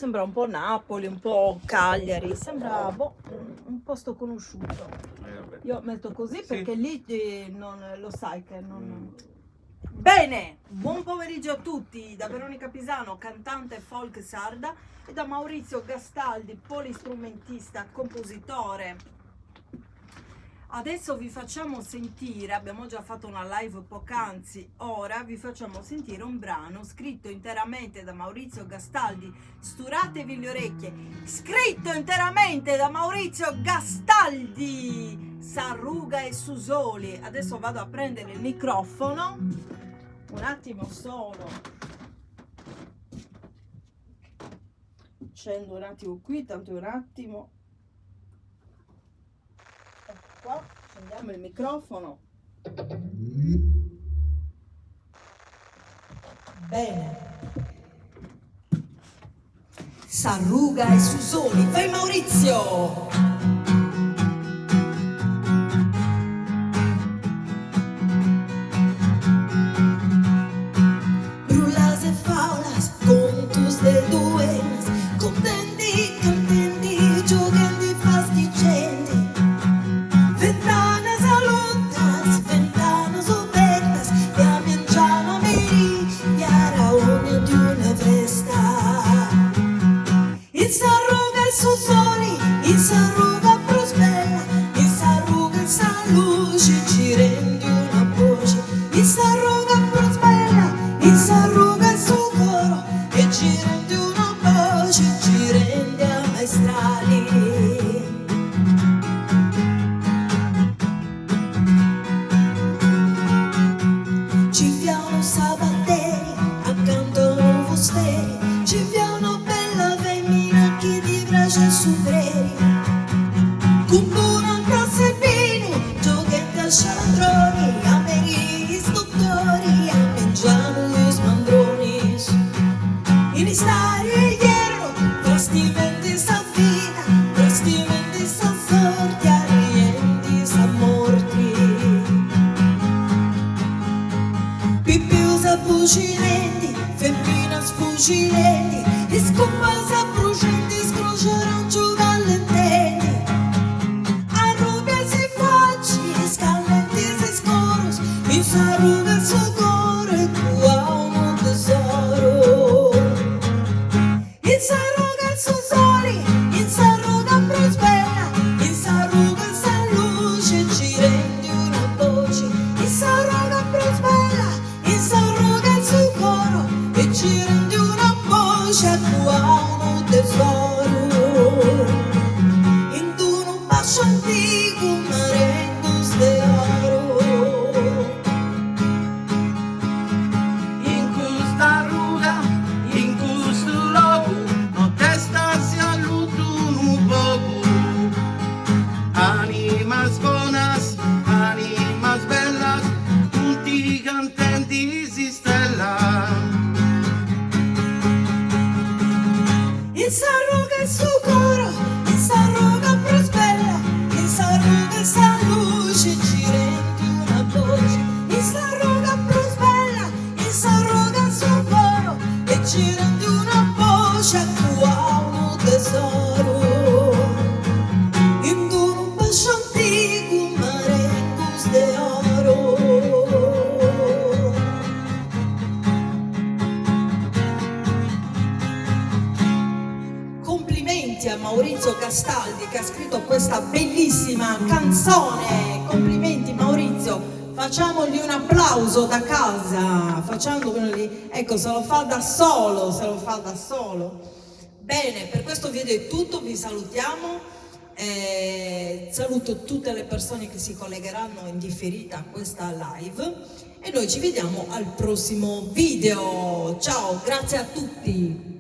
sembra un po' Napoli, un po' Cagliari, sembra un posto conosciuto. Io metto così perché lì non lo sai che non... Bene, buon pomeriggio a tutti da Veronica Pisano, cantante folk sarda, e da Maurizio Gastaldi, polistrumentista, compositore. Adesso vi facciamo sentire, abbiamo già fatto una live poc'anzi, ora vi facciamo sentire un brano scritto interamente da Maurizio Gastaldi. Sturatevi le orecchie, scritto interamente da Maurizio Gastaldi, Sarruga e Susoli. Adesso vado a prendere il microfono, un attimo solo, scendo un attimo qui, tanto un attimo. Qua, accendiamo il microfono. Bene. Sarruga e Susoli, vai Maurizio! Brulas e faulas, contos de duenas, contendi, contendi, giocandi fastigenti. Ventanas alutas, ventanas abertas, piangiano meridiana ogni di una festa. Il s'arruga il Susoli, il s'arruga prospera, il s'arruga il San Luci, ci rendi una voce. Il s'arruga prospera, il s'arruga il suo coro, e ci rendi una voce, ci rendi a maestrali. Ci fiano sabatteri, accanto a un fosteri, ci fiano bella femmina che ti piace superi. Con una classe vino, giochetti a sciandroni, a meri istruttori, a mengiano gli smandroni. In istari hierro, vestimenti s'affina, vestimenti s'assorti, arienti s'ammorti. Pippiusa fucilenti, femmina sfucilenti, e scompasa brucienti, scroceran giù dall'intenti. Arruga si facci, scalenti si scoros, mi s'arruga il suo cuore, e tu ha un tesoro. Il s'arruga il Susoli, il s'arruga prospera, il s'arruga il San Luce, ci rendi una voce. Il s'arruga prospera, il s'arruga il suo coro, e ci rendi una voce, a tu ha un tesoro. In tu un bacio antico, marengos de oro. In questa ruga, in questo loco, no testa si allutun un poco. Animas bonas, animas bellas, tutti contenti si stellan. Il s'arruga il suo coro, il s'arruga prospera, il s'arruga il San Luce, ci rendi una voce. Il s'arruga prospera, il s'arruga il suo coro, e ci rendi una voce, a tu ha un tesoro. In un bacio antico, marengos de oro. Complimenti a Maurizio Gastaldi che ha scritto questa bellissima canzone. Complimenti Maurizio, facciamogli un applauso da casa, facciamogli, ecco, se lo fa da solo, se lo fa da solo. Bene, per questo video è tutto, vi salutiamo. Saluto tutte le persone che si collegheranno in differita a questa live e noi ci vediamo al prossimo video. Ciao, grazie a tutti.